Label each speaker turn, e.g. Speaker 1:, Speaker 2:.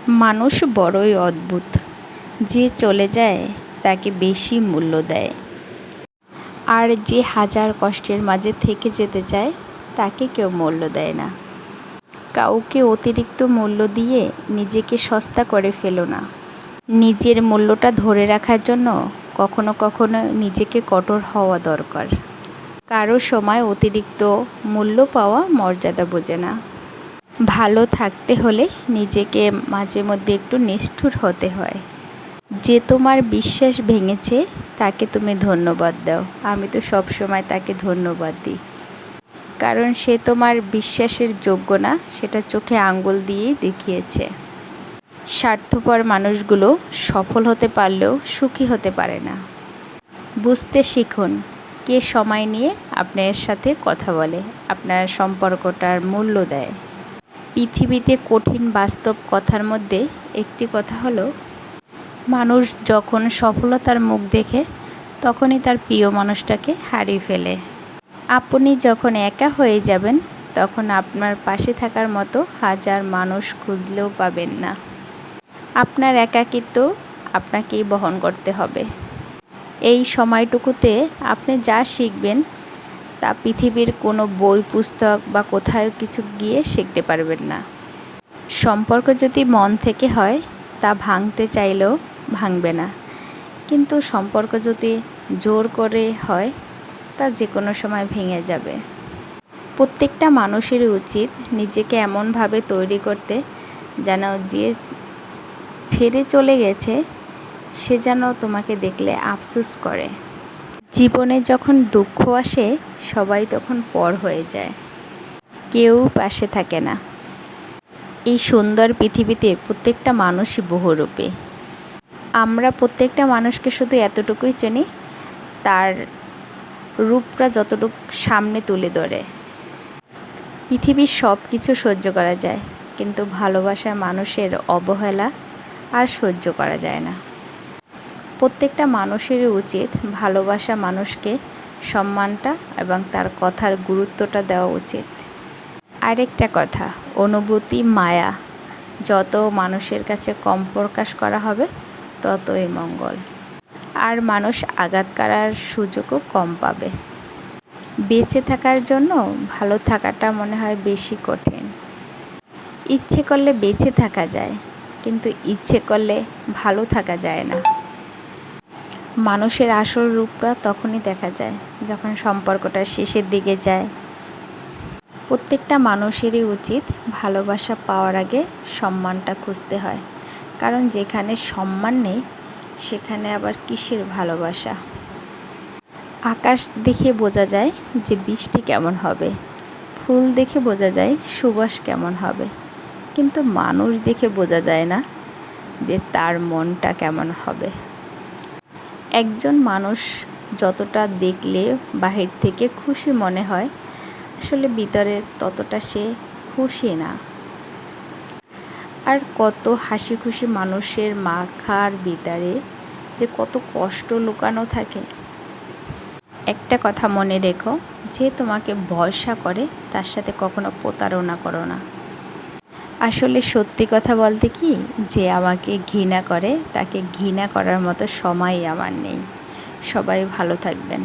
Speaker 1: মানুষ বড়ই অদ্ভুত, যে চলে যায় তাকে বেশি মূল্য দেয়, আর যে হাজার কষ্টের মাঝে থেকে যেতে চায় তাকে কেউ মূল্য দেয় না। কাউকে অতিরিক্ত মূল্য দিয়ে নিজেকে সস্তা করে ফেলো না। নিজের মূল্যটা ধরে রাখার জন্য কখনো কখনো নিজেকে কঠোর হওয়া দরকার। কারো সময় অতিরিক্ত মূল্য পাওয়া মর্যাদা বোঝে না। ভালো থাকতে হলে নিজেকে মাঝে মধ্যে একটু নিষ্ঠুর হতে হয়। যে তোমার বিশ্বাস ভেঙেছে তাকে তুমি ধন্যবাদ দাও। আমি তো সব সময় তাকে ধন্যবাদ দিই, কারণ সে তোমার বিশ্বাসের যোগ্য না, সেটা চোখে আঙ্গুল দিয়েই দেখিয়েছে। স্বার্থপর মানুষগুলো সফল হতে পারলেও সুখী হতে পারে না। বুঝতে শিখুন কে সময় নিয়ে আপনার সাথে কথা বলে, আপনার সম্পর্কটার মূল্য দেয়। পৃথিবীতে কঠিন বাস্তব কথার মধ্যে একটি কথা হলো, মানুষ যখন সফলতার মুখ দেখে তখনই তার প্রিয় মানুষটাকে হারিয়ে ফেলে। আপনি যখন একা হয়ে যাবেন তখন আপনার পাশে থাকার মতো হাজার মানুষ খুঁজলেও পাবেন না। আপনার একাকিত্ব আপনাকেই বহন করতে হবে। এই সময়টুকুতে আপনি যা শিখবেন তা পৃথিবীর কোনো বই পুস্তক বা কোথাও কিছু গিয়ে শিখতে পারবেন না। সম্পর্ক যদি মন থেকে হয় তা ভাঙতে চাইলেও ভাঙবে না, কিন্তু সম্পর্ক যদি জোর করে হয় তা যে কোনো সময় ভেঙে যাবে। প্রত্যেকটা মানুষেরই উচিত নিজেকে এমনভাবে তৈরি করতে যেন যে ছেড়ে চলে গেছে সে যেন তোমাকে দেখলে আফসোস করে। জীবনে যখন দুঃখ আসে সবাই তখন পর হয়ে যায়, কেউ পাশে থাকে না। এই সুন্দর পৃথিবীতে প্রত্যেকটা মানুষই বহুরূপী। আমরা প্রত্যেকটা মানুষকে শুধু এতটুকুই চিনি, তার রূপটা যতটুকু সামনে তুলে ধরে। পৃথিবীর সব কিছু সহ্য করা যায়, কিন্তু ভালোবাসা মানুষের অবহেলা আর সহ্য করা যায় না। প্রত্যেকটা মানুষেরই উচিত ভালোবাসা মানুষকে সম্মানটা এবং তার কথার গুরুত্বটা দেওয়া উচিত। আরেকটা কথা, অনুভূতি মায়া যত মানুষের কাছে কম প্রকাশ করা হবে ততই মঙ্গল, আর মানুষ আঘাত করার সুযোগও কম পাবে। বেঁচে থাকার জন্য ভালো থাকাটা মনে হয় বেশি কঠিন। ইচ্ছে করলে বেঁচে থাকা যায়, কিন্তু ইচ্ছে করলে ভালো থাকা যায় না। মানুষের আসল রূপটা তখনই দেখা যায় যখন সম্পর্কটা শেষের দিকে যায়। প্রত্যেকটা মানুষেরই উচিত ভালোবাসা পাওয়ার আগে সম্মানটা খুঁজতে হয়, কারণ যেখানে সম্মান নেই সেখানে আবার কিসের ভালোবাসা। আকাশ দেখে বোঝা যায় যে বৃষ্টি কেমন হবে, ফুল দেখে বোঝা যায় সুবাস কেমন হবে, কিন্তু মানুষ দেখে বোঝা যায় না যে তার মনটা কেমন হবে। একজন মানুষ যতটা দেখলে বাহির থেকে খুশি মনে হয়, আসলে ভিতরে ততটা সে খুশি না। আর কত হাসি খুশি মানুষের মাথার ভিতরে যে কত কষ্ট লুকানো থাকে। একটা কথা মনে রেখো, যে তোমাকে ভরসা করে তার সাথে কখনো প্রতারণা করো না। আসলে সত্যি কথা বলতে কি, যে আমাকে ঘৃণা করে তাকে ঘৃণা করার মতো সময় আমার নেই। সবাই ভালো থাকবেন।